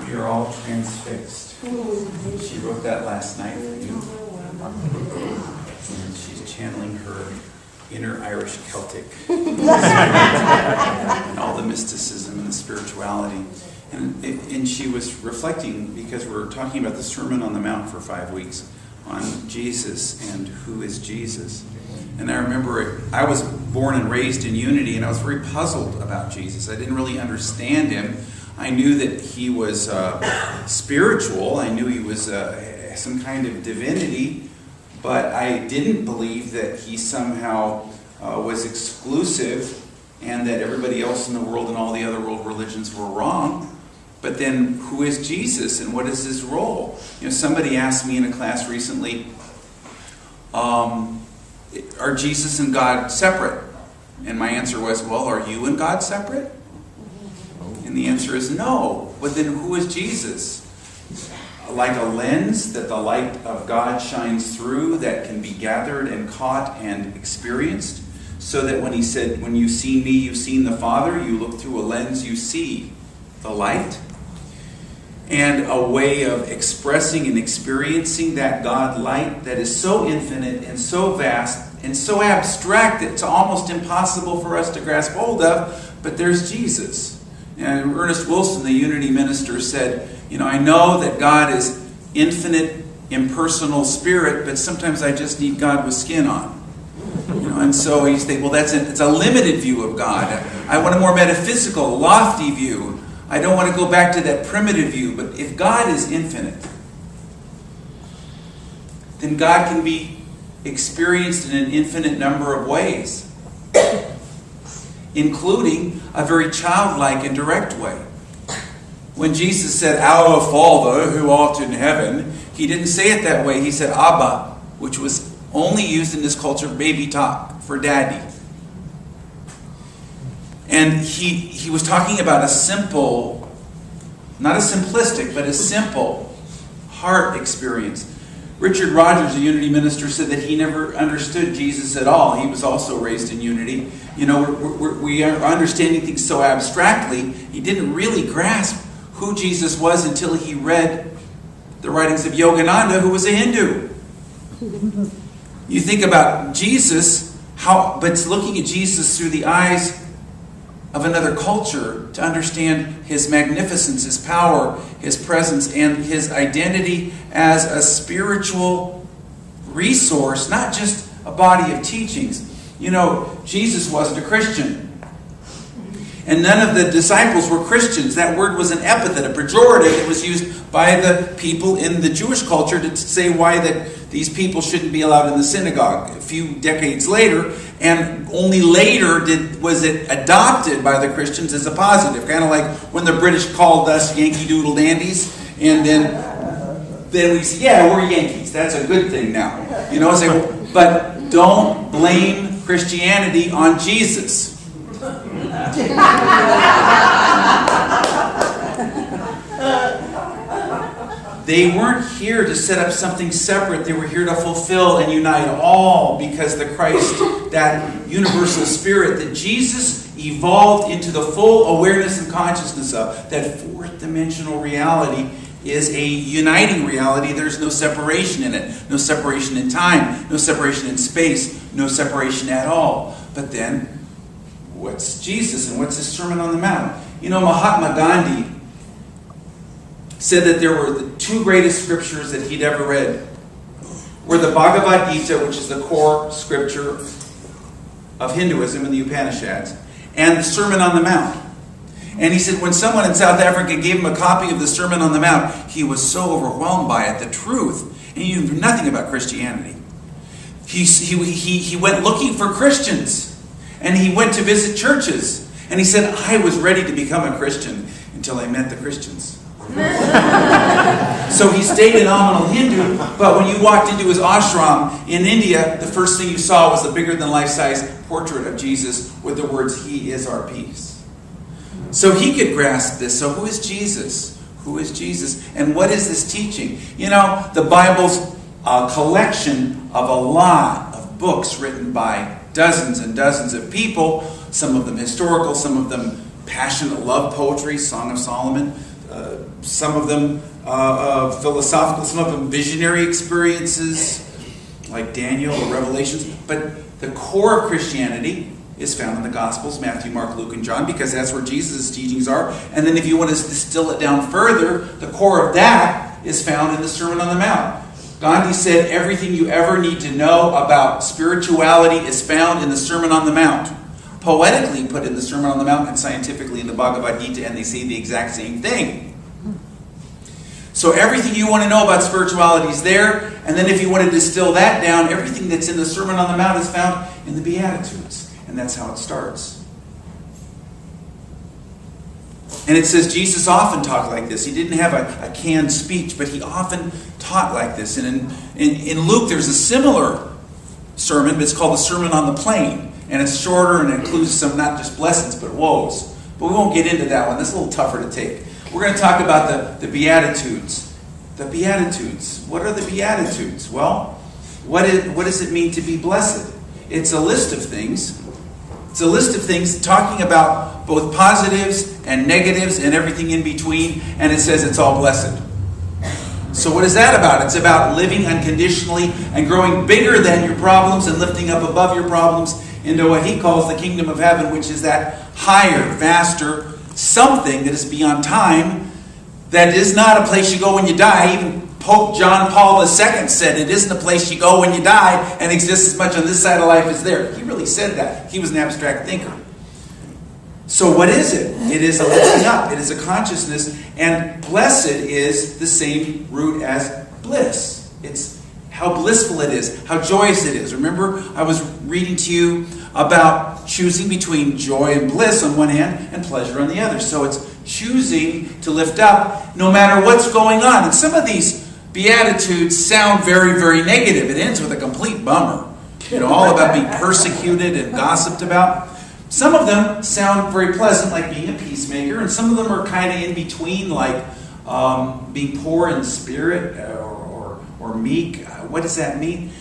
You're all transfixed. She wrote that last night for you. And she's channeling her inner Irish Celtic and all the mysticism and the spirituality. And she was reflecting, because we're talking about the Sermon on the Mount for 5 weeks, on Jesus and who is Jesus. And I remember I was born and raised in unity, and I was very puzzled about Jesus. I didn't really understand him. I knew that he was spiritual. I knew he was some kind of divinity, but I didn't believe that he somehow was exclusive and that everybody else in the world and all the other world religions were wrong. But then, who is Jesus and what is his role? Somebody asked me in a class recently, are Jesus and God separate? And my answer was, well, are you and God separate? And the answer is no. But then who is Jesus? Like a lens that the light of God shines through, that can be gathered and caught and experienced, so that when he said, when you see me, you've seen the Father, you look through a lens, you see the light. And a way of expressing and experiencing that God light that is so infinite and so vast and so abstract that it's almost impossible for us to grasp hold of, but there's Jesus. And Ernest Wilson, the Unity minister, said, I know that God is infinite, impersonal spirit, but sometimes I just need God with skin on. And so he's thinking, well, it's a limited view of God. I want a more metaphysical, lofty view. I don't want to go back to that primitive view. But if God is infinite, then God can be experienced in an infinite number of ways, including a very childlike and direct way. When Jesus said, Our Father, who art in heaven, he didn't say it that way. He said, Abba, which was only used in this culture of baby talk for daddy. And he was talking about a simple, not a simplistic, but a simple heart experience. Richard Rogers, a Unity minister, said that he never understood Jesus at all. He was also raised in Unity. We are understanding things so abstractly. He didn't really grasp who Jesus was until he read the writings of Yogananda, who was a Hindu. You think about Jesus, but it's looking at Jesus through the eyes of another culture to understand his magnificence, his power, his presence, and his identity as a spiritual resource, not just a body of teachings. Jesus wasn't a Christian. And none of the disciples were Christians. That word was an epithet, a pejorative that was used by the people in the Jewish culture to say why that these people shouldn't be allowed in the synagogue. A few decades later, and only later was it adopted by the Christians as a positive. Kind of like when the British called us Yankee Doodle Dandies, and then we say, yeah, we're Yankees. That's a good thing now. But don't blame Christianity on Jesus. They weren't here to set up something separate. They were here to fulfill and unite all, because the Christ, that universal spirit that Jesus evolved into the full awareness and consciousness of, that fourth dimensional reality, is a uniting reality. There's no separation in it. No separation in time. No separation in space. No separation at all. But then, what's Jesus and what's his Sermon on the Mount? Mahatma Gandhi said that there were the two greatest scriptures that he'd ever read were the Bhagavad Gita, which is the core scripture of Hinduism in the Upanishads, and the Sermon on the Mount. And he said when someone in South Africa gave him a copy of the Sermon on the Mount, he was so overwhelmed by it, the truth, and he knew nothing about Christianity. He went looking for Christians, and he went to visit churches, and he said, I was ready to become a Christian until I met the Christians. So he stayed a nominal Hindu, but when you walked into his ashram in India, the first thing you saw was a bigger than life-size portrait of Jesus with the words, He is our peace. So he could grasp this. So who is Jesus? Who is Jesus? And what is this teaching? The Bible's a collection of a lot of books written by dozens and dozens of people, some of them historical, some of them passionate love poetry, Song of Solomon, some of them philosophical, some of them visionary experiences, like Daniel or Revelations. But the core of Christianity is found in the Gospels, Matthew, Mark, Luke, and John, because that's where Jesus' teachings are. And then if you want to distill it down further, the core of that is found in the Sermon on the Mount. Gandhi said everything you ever need to know about spirituality is found in the Sermon on the Mount. Poetically put in the Sermon on the Mount and scientifically in the Bhagavad Gita, and they say the exact same thing. So everything you want to know about spirituality is there, and then if you want to distill that down, everything that's in the Sermon on the Mount is found in the Beatitudes. And that's how it starts. And it says Jesus often talked like this. He didn't have a canned speech, but he often taught like this. And in Luke, there's a similar sermon, but it's called the Sermon on the Plain. And it's shorter and includes some not just blessings, but woes. But we won't get into that one. That's a little tougher to take. We're going to talk about the Beatitudes. The Beatitudes. What are the Beatitudes? Well, what does it mean to be blessed? It's a list of things. It's a list of things talking about both positives and negatives and everything in between. And it says it's all blessed. So what is that about? It's about living unconditionally and growing bigger than your problems and lifting up above your problems into what he calls the kingdom of heaven, which is that higher, vaster something that is beyond time, that is not a place you go when you die. Even Pope John Paul II said it isn't a place you go when you die and exists as much on this side of life as there. He really said that. He was an abstract thinker. So what is it? It is a lifting up. It is a consciousness. And blessed is the same root as bliss. It's how blissful it is, how joyous it is. Remember, I was reading to you about choosing between joy and bliss on one hand and pleasure on the other. So it's choosing to lift up no matter what's going on. And some of these Beatitudes sound very, very negative. It ends with a complete bummer. All about being persecuted and gossiped about. Some of them sound very pleasant, like being a peacemaker, and some of them are kind of in between, like being poor in spirit or meek. What does that mean?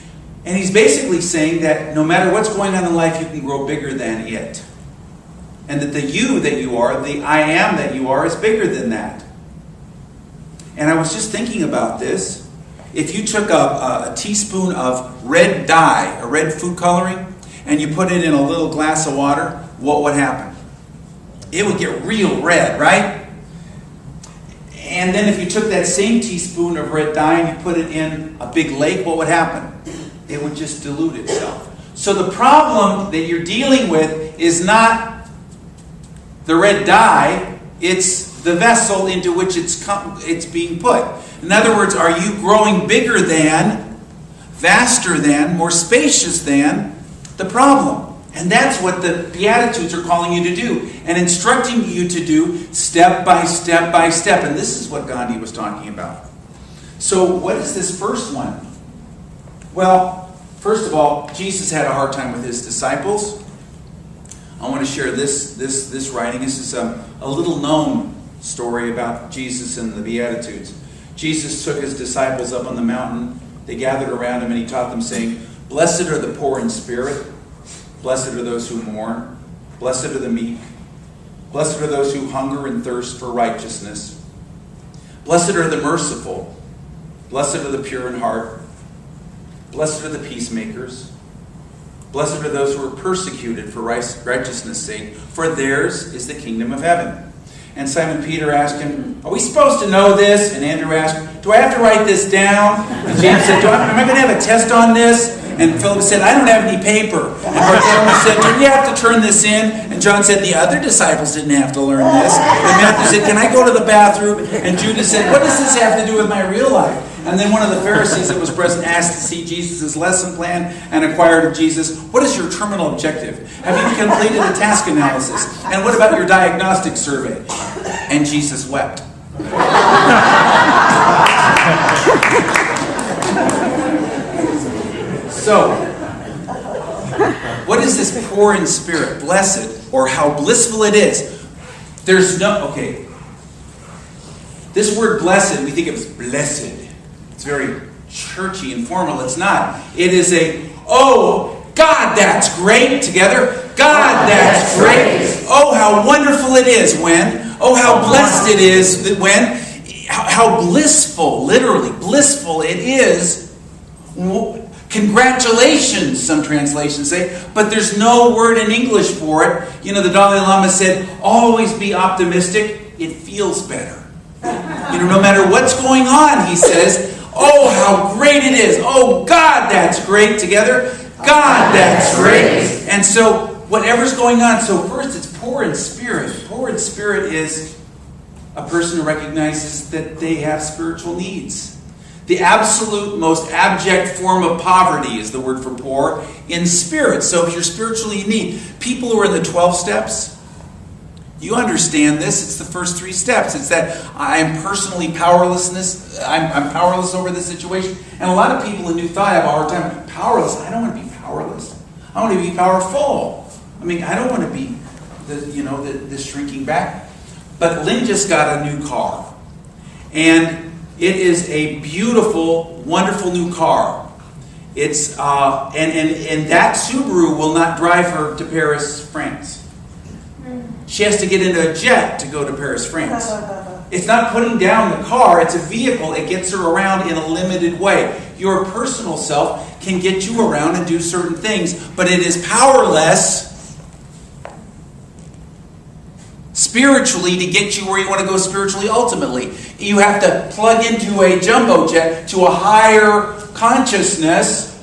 And he's basically saying that no matter what's going on in life, you can grow bigger than it. And that the you that you are, the I am that you are, is bigger than that. And I was just thinking about this. If you took a teaspoon of red dye, a red food coloring, and you put it in a little glass of water, what would happen? It would get real red, right? And then if you took that same teaspoon of red dye and you put it in a big lake, what would happen? It would just dilute itself. So the problem that you're dealing with is not the red dye, it's the vessel into which it's being put. In other words, are you growing bigger than, vaster than, more spacious than the problem? And that's what the Beatitudes are calling you to do and instructing you to do step by step by step. And this is what Gandhi was talking about. So what is this first one? Well, first of all, Jesus had a hard time with his disciples. I want to share this writing. This is a little known story about Jesus and the Beatitudes. Jesus took his disciples up on the mountain. They gathered around him and he taught them, saying, "Blessed are the poor in spirit. Blessed are those who mourn. Blessed are the meek. Blessed are those who hunger and thirst for righteousness. Blessed are the merciful. Blessed are the pure in heart. Blessed are the peacemakers. Blessed are those who are persecuted for righteousness' sake, for theirs is the kingdom of heaven." And Simon Peter asked him, "Are we supposed to know this?" And Andrew asked, "Do I have to write this down?" And James said, "Am I going to have a test on this?" And Philip said, "I don't have any paper." And Bartholomew said, "Do you have to turn this in?" And John said, "The other disciples didn't have to learn this." And Matthew said, "Can I go to the bathroom?" And Judas said, "What does this have to do with my real life?" And then one of the Pharisees that was present asked to see Jesus' lesson plan and inquired of Jesus, "What is your terminal objective? Have you completed a task analysis? And what about your diagnostic survey?" And Jesus wept. So, what is this poor in spirit, blessed, or how blissful it is? This word blessed, we think it was blessed. It's very churchy and formal. It's not. It is oh, God, that's great. Together. God, that's great. Oh, how wonderful it is when Oh, how blessed it is that how blissful, literally blissful it is. Congratulations, some translations say, but there's no word in English for it. You know, the Dalai Lama said, always be optimistic. It feels better. You know, no matter what's going on, he says, oh, how great it is. Oh, God, that's great. Together, God, that's great. And so, whatever's going on, so first it's poor in spirit. Poor in spirit is a person who recognizes that they have spiritual needs. The absolute, most abject form of poverty is the word for poor in spirit. So if you're spiritually in need, people who are in the 12 steps, you understand this. It's the first 3 steps. It's that I'm personally powerlessness. I'm powerless over the situation. And a lot of people in New Thought have a hard time. Powerless. I don't want to be powerless. I want to be powerful. I mean, I don't want to be the shrinking back. But Lynn just got a new car. And it is a beautiful, wonderful new car. It's and that Subaru will not drive her to Paris, France. She has to get into a jet to go to Paris, France. It's not putting down the car, it's a vehicle. It gets her around in a limited way. Your personal self can get you around and do certain things, but it is powerless spiritually to get you where you want to go spiritually ultimately. You have to plug into a jumbo jet to a higher consciousness.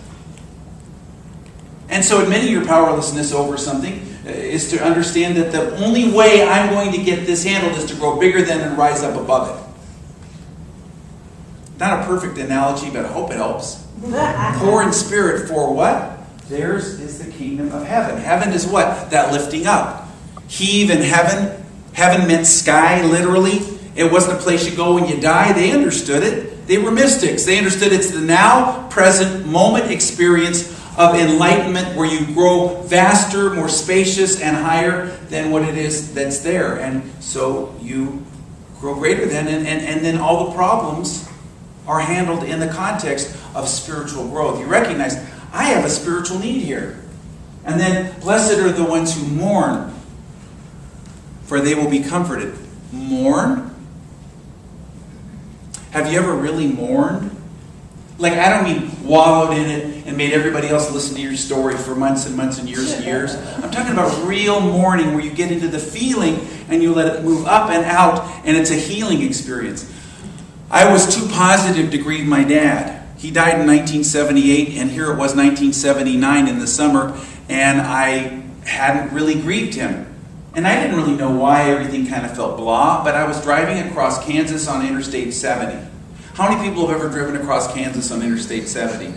And so admitting your powerlessness over something is to understand that the only way I'm going to get this handled is to grow bigger than and rise up above it. Not a perfect analogy, but I hope it helps. Poor in spirit for what? Theirs is the kingdom of heaven. Heaven is what? That lifting up. Heave in heaven. Heaven meant sky, literally. It wasn't a place you go when you die. They understood it. They were mystics. They understood it's the now, present, moment experience of enlightenment where you grow vaster, more spacious, and higher than what it is that's there. And so you grow greater than, and then all the problems are handled in the context of spiritual growth. You recognize, I have a spiritual need here. And then, blessed are the ones who mourn, for they will be comforted. Mourn? Have you ever really mourned? Like, I don't mean wallowed in it and made everybody else listen to your story for months and months and years. I'm talking about real mourning where you get into the feeling and you let it move up and out, and it's a healing experience. I was too positive to grieve my dad. He died in 1978, and here it was 1979 in the summer, and I hadn't really grieved him. And I didn't really know why. Everything kind of felt blah, but I was driving across Kansas on Interstate 70. How many people have ever driven across Kansas on Interstate 70?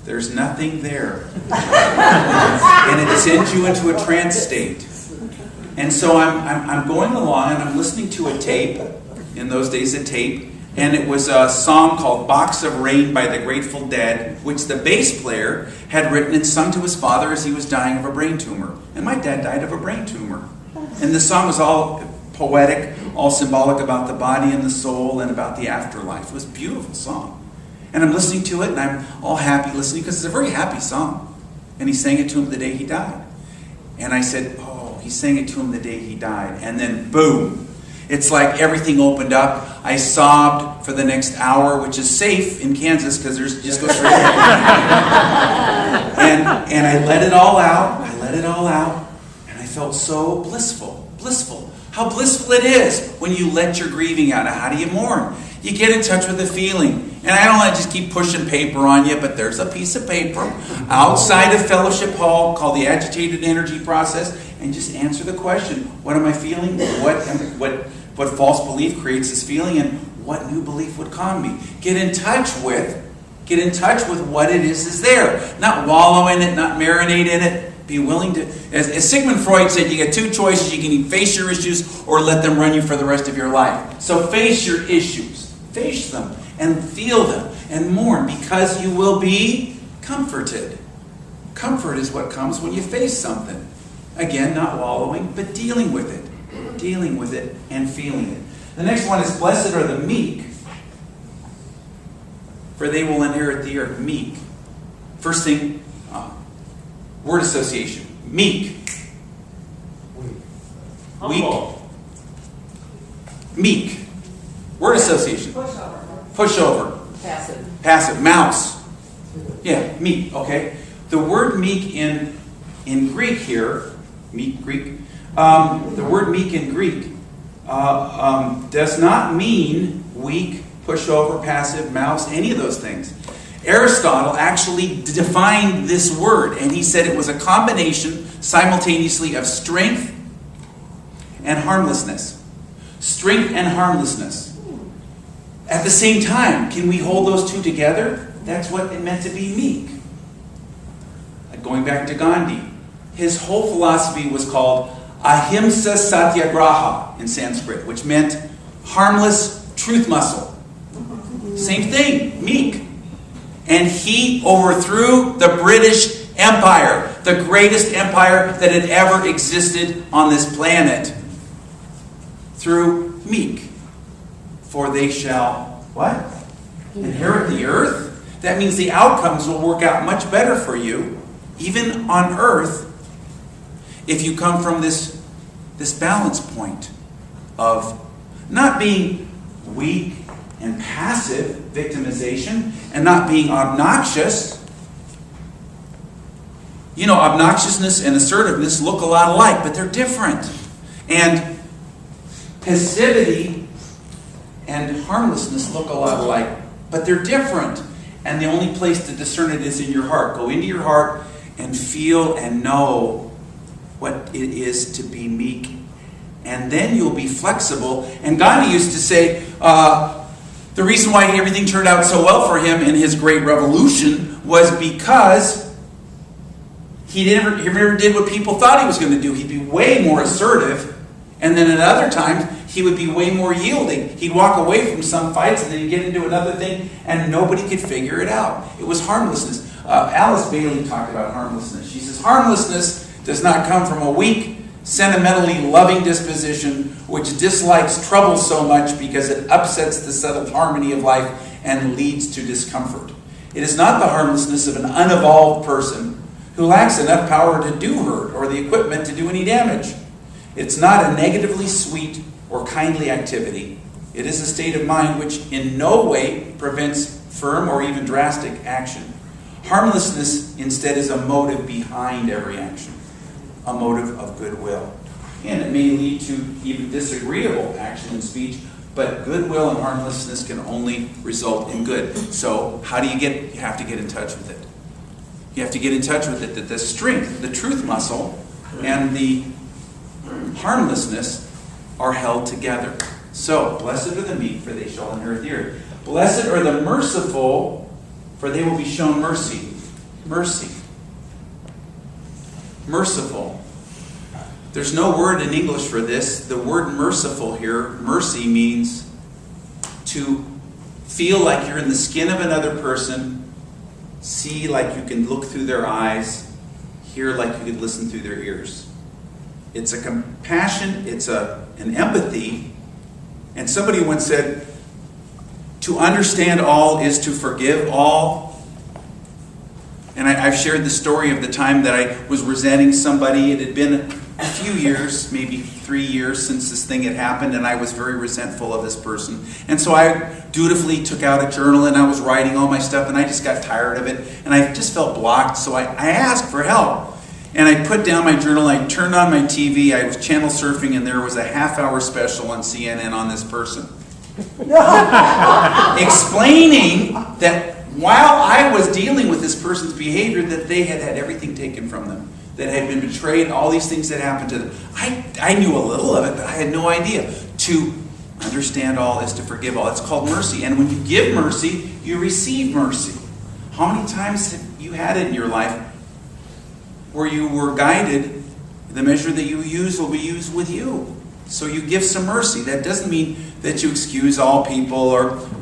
There's nothing there. And it sends you into a trance state. And so I'm going along and I'm listening to a tape, in those days a tape, and it was a song called Box of Rain by the Grateful Dead, which the bass player had written and sung to his father as he was dying of a brain tumor. And my dad died of a brain tumor. And the song was all poetic, all symbolic about the body and the soul and about the afterlife. It was a beautiful song. And I'm listening to it and I'm all happy listening because it's a very happy song. And he sang it to him the day he died. And I said, oh, he sang it to him the day he died. And then boom. It's like everything opened up. I sobbed for the next hour, which is safe in Kansas because there's just go straight. and I let it all out. And I felt so blissful. How blissful it is when you let your grieving out. How do you mourn? You get in touch with the feeling. And I don't want to just keep pushing paper on you, but there's a piece of paper outside of Fellowship Hall called the Agitated Energy Process, and just answer the question, what am I feeling? What false belief creates this feeling, and what new belief would calm me? Get in touch with what it is there. Not wallow in it, not marinate in it. Be willing to, as Sigmund Freud said, you get 2 choices. You can either face your issues or let them run you for the rest of your life. So face your issues. Face them and feel them and mourn, because you will be comforted. Comfort is what comes when you face something. Again, not wallowing, but dealing with it. Dealing with it and feeling it. The next one is, blessed are the meek, for they will inherit the earth. Meek. First thing, word association. Meek. Humble. Meek. Word association. Pushover. Passive. Mouse. Yeah, meek. Okay. The word meek in Greek here, meek Greek. The word meek in Greek does not mean weak, pushover, passive, mouse, any of those things. Aristotle actually defined this word, and he said it was a combination simultaneously of strength and harmlessness. Strength and harmlessness. At the same time, can we hold those two together? That's what it meant to be meek. Going back to Gandhi, his whole philosophy was called Ahimsa Satyagraha in Sanskrit, which meant harmless truth muscle. Same thing, meek. And he overthrew the British Empire, the greatest empire that had ever existed on this planet, through meek. For they shall, what? Inherit the earth? That means the outcomes will work out much better for you, even on earth, if you come from this balance point of not being weak and passive, victimization, and not being obnoxious. You know, obnoxiousness and assertiveness look a lot alike, but they're different. And passivity and harmlessness look a lot alike, but they're different. And the only place to discern it is in your heart. Go into your heart and feel and know what it is to be meek. And then you'll be flexible. And Gandhi used to say, the reason why everything turned out so well for him in his great revolution was because he never did what people thought he was going to do. He'd be way more assertive. And then at other times, he would be way more yielding. He'd walk away from some fights and then he'd get into another thing and nobody could figure it out. It was harmlessness. Alice Bailey talked about harmlessness. She says, harmlessness does not come from a weak, sentimentally loving disposition which dislikes trouble so much because it upsets the settled harmony of life and leads to discomfort. It is not the harmlessness of an unevolved person who lacks enough power to do hurt or the equipment to do any damage. It's not a negatively sweet or kindly activity. It is a state of mind which in no way prevents firm or even drastic action. Harmlessness instead is a motive behind every action, a motive of goodwill. And it may lead to even disagreeable action and speech, but goodwill and harmlessness can only result in good. So how do you get? You have to get in touch with it. You have to get in touch with it, that the strength, the truth muscle, and the harmlessness are held together. So, blessed are the meek, for they shall inherit the earth. Blessed are the merciful, for they will be shown mercy. Mercy. Merciful. There's no word in English for this. The word merciful here, mercy, means to feel like you're in the skin of another person, see like you can look through their eyes, hear like you can listen through their ears. It's a compassion, it's an empathy. And somebody once said, to understand all is to forgive all. And I've shared the story of the time that I was resenting somebody. It had been a few years, maybe 3 years since this thing had happened, and I was very resentful of this person. And so I dutifully took out a journal and I was writing all my stuff, and I just got tired of it. And I just felt blocked, so I asked for help. And I put down my journal, I turned on my TV, I was channel surfing, and there was a half-hour special on CNN on this person. Explaining that while I was dealing with this person's behavior, that they had had everything taken from them, that had been betrayed, all these things that happened to them. I knew a little of it, but I had no idea. To understand all is to forgive all. It's called mercy. And when you give mercy, you receive mercy. How many times have you had it in your life where you were guided, the measure that you use will be used with you? So you give some mercy. That doesn't mean that you excuse all people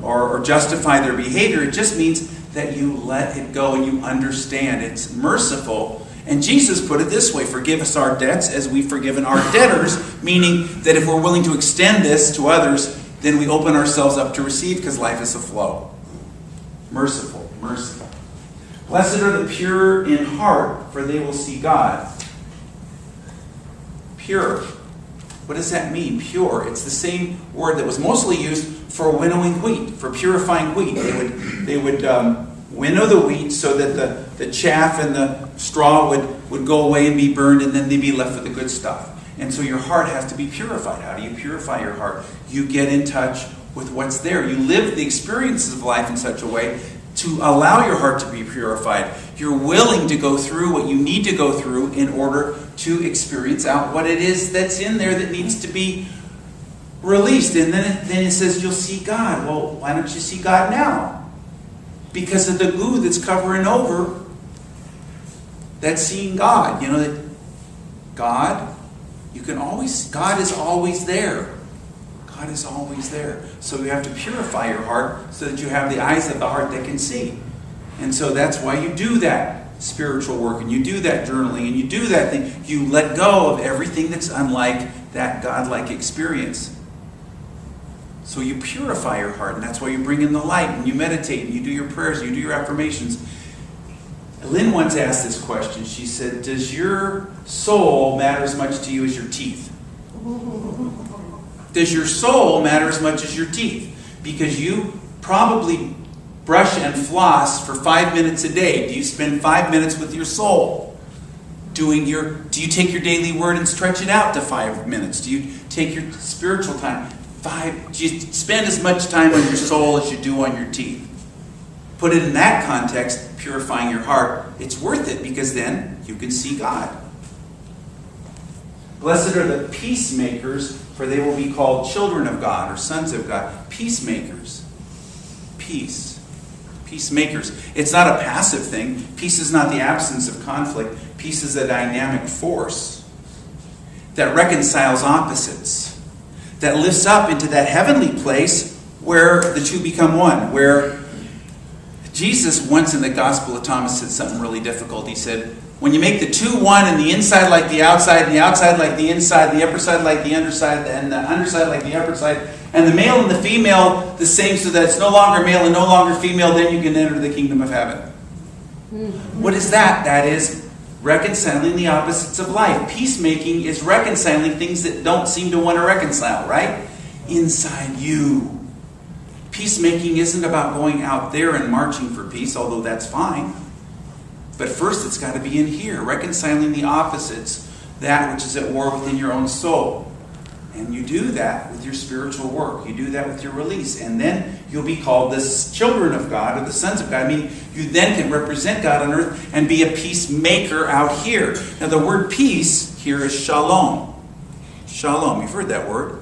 or justify their behavior. It just means that you let it go and you understand. It's merciful. And Jesus put it this way, forgive us our debts as we've forgiven our debtors, meaning that if we're willing to extend this to others, then we open ourselves up to receive, because life is a flow. Merciful, mercy. Blessed are the pure in heart, for they will see God. Pure. What does that mean, pure? It's the same word that was mostly used for winnowing wheat, for purifying wheat. They would winnow the wheat so that the chaff and the straw would go away and be burned, and then they'd be left with the good stuff. And so your heart has to be purified. How do you purify your heart? You get in touch with what's there. You live the experiences of life in such a way to allow your heart to be purified. You're willing to go through what you need to go through in order to experience out what it is that's in there that needs to be released. And then it says you'll see God. Well, why don't you see God now? Because of the goo that's covering over that's seeing God. You know that God, God is always there. God is always there. So you have to purify your heart so that you have the eyes of the heart that can see. And so that's why you do that spiritual work, and you do that journaling, and you do that thing. You let go of everything that's unlike that God-like experience. So you purify your heart, and that's why you bring in the light, and you meditate, and you do your prayers, and you do your affirmations. Lynn once asked this question. She said, does your soul matter as much to you as your teeth? Does your soul matter as much as your teeth? Because you probably brush and floss for 5 minutes a day. Do you spend 5 minutes with your soul? Do you take your daily word and stretch it out to 5 minutes? Do you take your spiritual time? Do you spend as much time on your soul as you do on your teeth? Put it in that context, purifying your heart. It's worth it because then you can see God. Blessed are the peacemakers, for they will be called children of God or sons of God. Peacemakers. Peace. Peacemakers. It's not a passive thing. Peace is not the absence of conflict. Peace is a dynamic force that reconciles opposites, that lifts up into that heavenly place where the two become one, where Jesus once in the Gospel of Thomas said something really difficult. He said, when you make the two one, and the inside like the outside, and the outside like the inside, the upper side like the underside, and the underside like the upper side, and the male and the female the same, so that it's no longer male and no longer female, then you can enter the kingdom of heaven. What is that? That is reconciling the opposites of life. Peacemaking is reconciling things that don't seem to want to reconcile, right? Inside you. Peacemaking isn't about going out there and marching for peace, although that's fine. But first it's got to be in here, reconciling the opposites, that which is at war within your own soul. And you do that with your spiritual work. You do that with your release. And then you'll be called the children of God or the sons of God. I mean, you then can represent God on earth and be a peacemaker out here. Now the word peace here is shalom. Shalom, you've heard that word.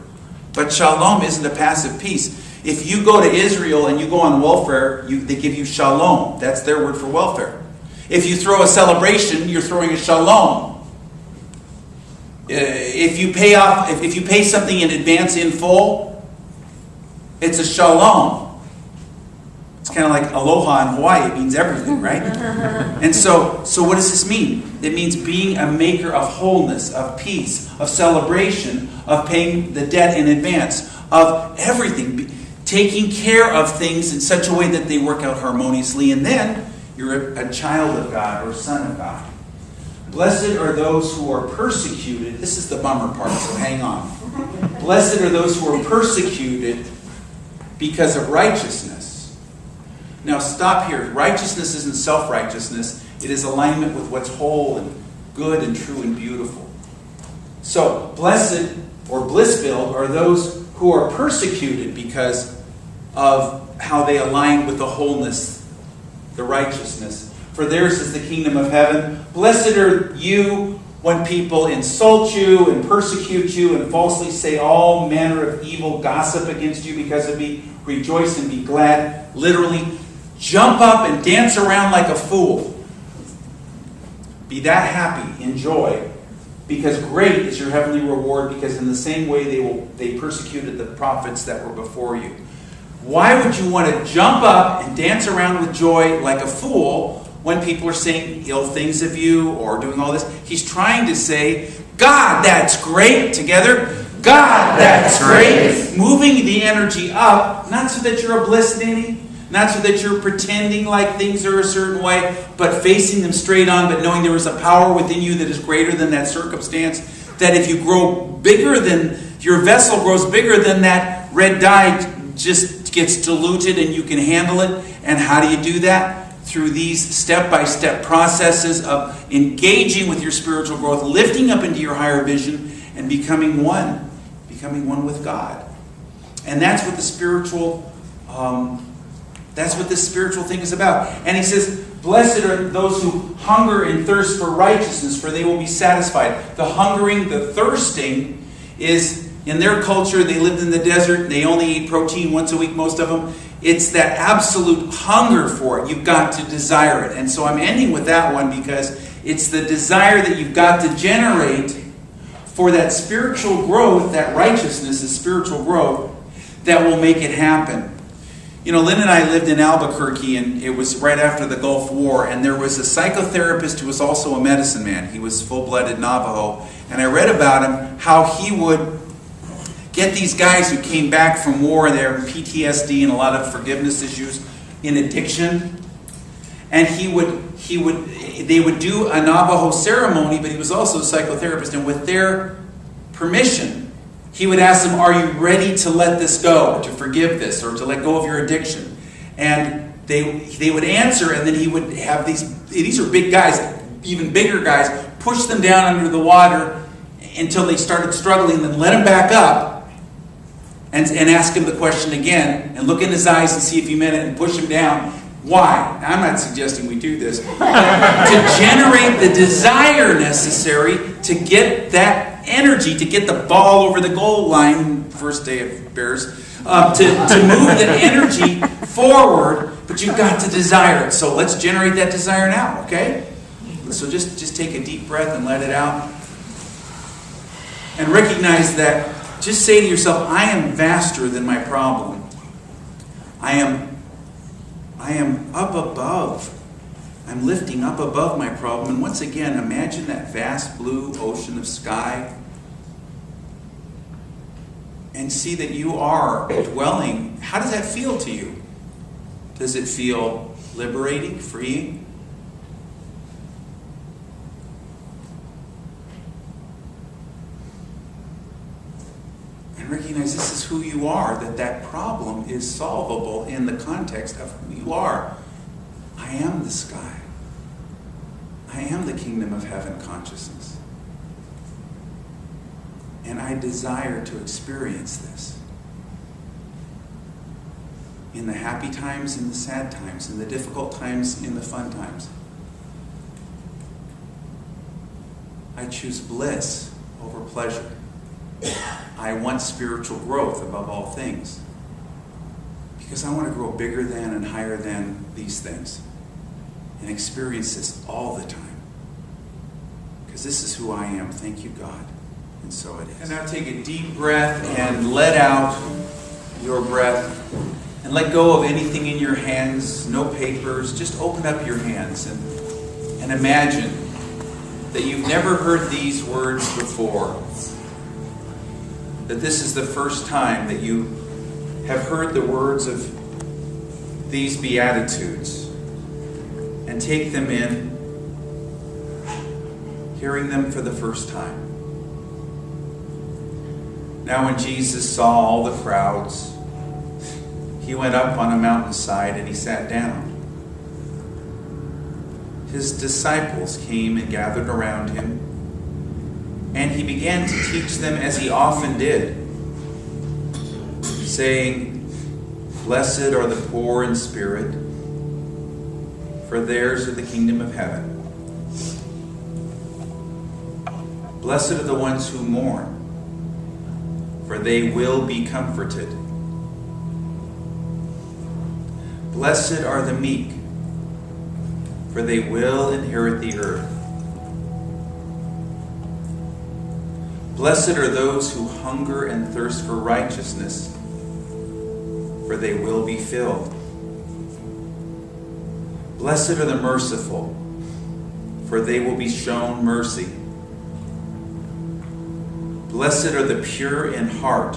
But shalom isn't a passive peace. If you go to Israel and you go on welfare, they give you shalom. That's their word for welfare. If you throw a celebration, you're throwing a shalom. If you pay something in advance in full, it's a shalom. It's kind of like aloha in Hawaii. It means everything, right? And so what does this mean? It means being a maker of wholeness, of peace, of celebration, of paying the debt in advance, of everything. Taking care of things in such a way that they work out harmoniously. And then you're a child of God or son of God. Blessed are those who are persecuted. This is the bummer part, so hang on. Blessed are those who are persecuted because of righteousness. Now stop here. Righteousness isn't self-righteousness. It is alignment with what's whole and good and true and beautiful. So blessed or bliss-filled are those who are persecuted because of how they align with the wholeness, the righteousness. For theirs is the kingdom of heaven. Blessed are you when people insult you and persecute you and falsely say all manner of evil gossip against you because of me. Rejoice and be glad. Literally, jump up and dance around like a fool. Be that happy. Enjoy. Because great is your heavenly reward, because in the same way they persecuted the prophets that were before you. Why would you want to jump up and dance around with joy like a fool when people are saying ill things of you or doing all this? He's trying to say, God, that's great. Together, God, that's great. Moving the energy up, not so that you're a bliss ninny, not so that you're pretending like things are a certain way, but facing them straight on, but knowing there is a power within you that is greater than that circumstance. that if you grow bigger than, your vessel grows bigger than that red dye just gets diluted and you can handle it. And how do you do that? Through these step-by-step processes of engaging with your spiritual growth, lifting up into your higher vision, and becoming one with God. And that's what the spiritual, this spiritual thing is about. And he says, blessed are those who hunger and thirst for righteousness, for they will be satisfied. The hungering, the thirsting is, in their culture, they lived in the desert, they only ate protein once a week, most of them. It's that absolute hunger for it. You've got to desire it. And so I'm ending with that one because it's the desire that you've got to generate for that spiritual growth, that righteousness is spiritual growth, that will make it happen. You know, Lynn and I lived in Albuquerque, and it was right after the Gulf War, and there was a psychotherapist who was also a medicine man. He was full-blooded Navajo. And I read about him, how he would get these guys who came back from war, their PTSD and a lot of forgiveness issues, in addiction. And they would do a Navajo ceremony, but he was also a psychotherapist, and with their permission, he would ask them, are you ready to let this go, or to forgive this, or to let go of your addiction? And they would answer, and then he would have these are big guys, even bigger guys, push them down under the water until they started struggling, then let them back up, and ask him the question again, and look in his eyes and see if he meant it, and push him down. Why? Now, I'm not suggesting we do this. To generate the desire necessary to get that energy, to get the ball over the goal line, first day of Bears, to move the energy forward, but you've got to desire it. So let's generate that desire now, okay? So just take a deep breath and let it out. And recognize that, just say to yourself, I am vaster than my problem. I am up above. I'm lifting up above my problem. And once again, imagine that vast blue ocean of sky. And see that you are dwelling. How does that feel to you? Does it feel liberating, freeing? And recognize this is who you are, that problem is solvable in the context of who you are. I am the sky. I am the kingdom of heaven consciousness. And I desire to experience this. In the happy times, in the sad times, in the difficult times, in the fun times. I choose bliss over pleasure. I want spiritual growth above all things. Because I want to grow bigger than and higher than these things. And experience this all the time. Because this is who I am. Thank you, God. And so it is. And now take a deep breath and let out your breath. And let go of anything in your hands. No papers. Just open up your hands and imagine that you've never heard these words before. That this is the first time that you have heard the words of these Beatitudes. And take them in, hearing them for the first time. Now when Jesus saw all the crowds, he went up on a mountainside and he sat down. His disciples came and gathered around him, and he began to teach them as he often did, saying, "Blessed are the poor in spirit, for theirs is the kingdom of heaven. Blessed are the ones who mourn, for they will be comforted. Blessed are the meek, for they will inherit the earth. Blessed are those who hunger and thirst for righteousness, for they will be filled. Blessed are the merciful, for they will be shown mercy. Blessed are the pure in heart,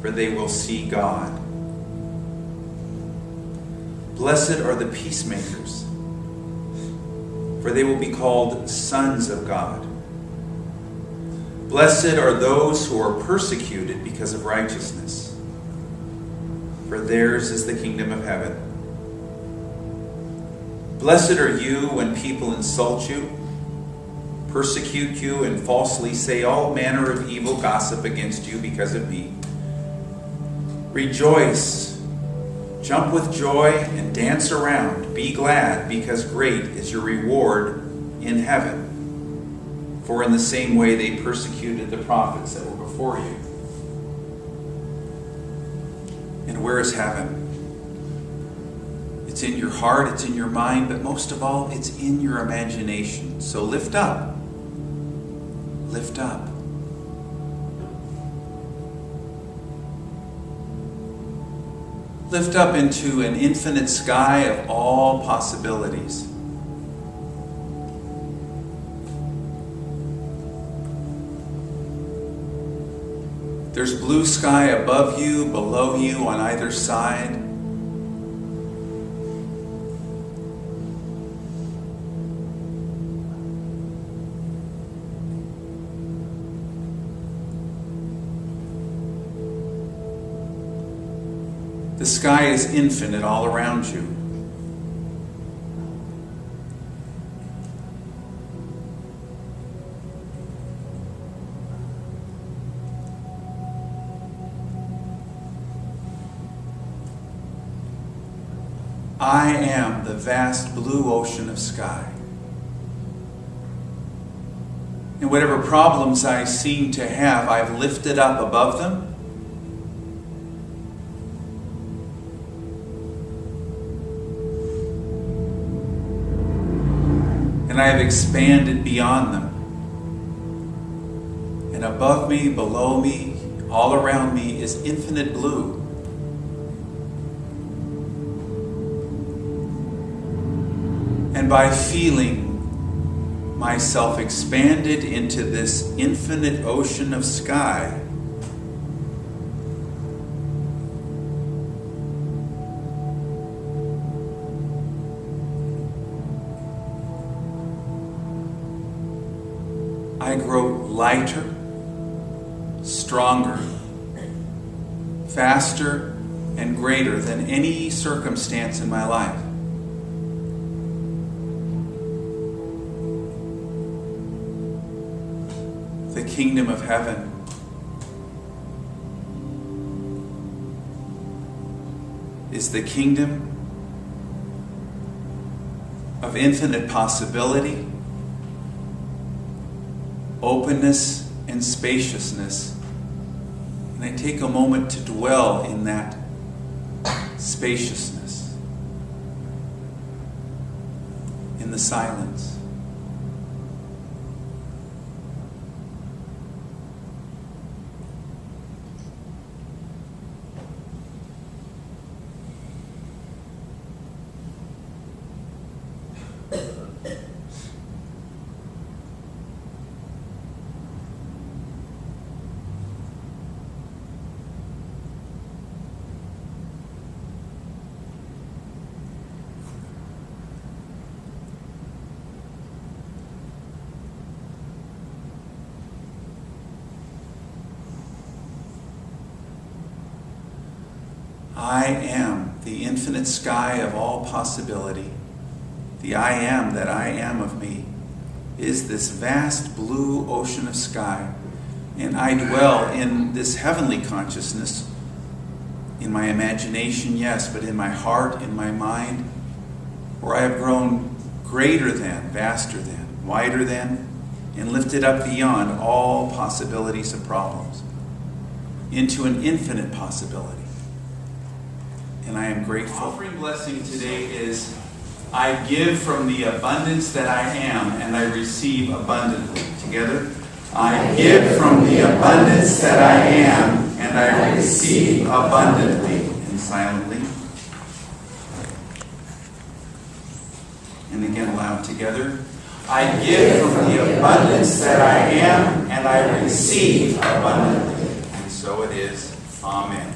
for they will see God. Blessed are the peacemakers, for they will be called sons of God. Blessed are those who are persecuted because of righteousness, for theirs is the kingdom of heaven. Blessed are you when people insult you, persecute you, and falsely say all manner of evil gossip against you because of me. Rejoice, jump with joy, and dance around. Be glad, because great is your reward in heaven. For in the same way they persecuted the prophets that were before you. And where is heaven? It's in your heart, it's in your mind, but most of all, it's in your imagination. So lift up. Lift up. Lift up into an infinite sky of all possibilities. There's blue sky above you, below you, on either side. The sky is infinite all around you. I am the vast blue ocean of sky. And whatever problems I seem to have, I've lifted up above them. And I have expanded beyond them. And above me, below me, all around me is infinite blue. And by feeling myself expanded into this infinite ocean of sky, I grow lighter, stronger, faster, and greater than any circumstance in my life. The kingdom of heaven is the kingdom of infinite possibility, openness, and spaciousness. And I take a moment to dwell in that spaciousness, in the silence. I am the infinite sky of all possibility. The I am that I am of me is this vast blue ocean of sky. And I dwell in this heavenly consciousness, in my imagination, yes, but in my heart, in my mind, where I have grown greater than, vaster than, wider than, and lifted up beyond all possibilities of problems into an infinite possibility. And I am grateful. Offering blessing today is, I give from the abundance that I am, and I receive abundantly. Together, I give from the abundance that I am, and I receive abundantly. And silently. And again aloud together. I give from the abundance that I am, and I receive abundantly. And so it is. Amen.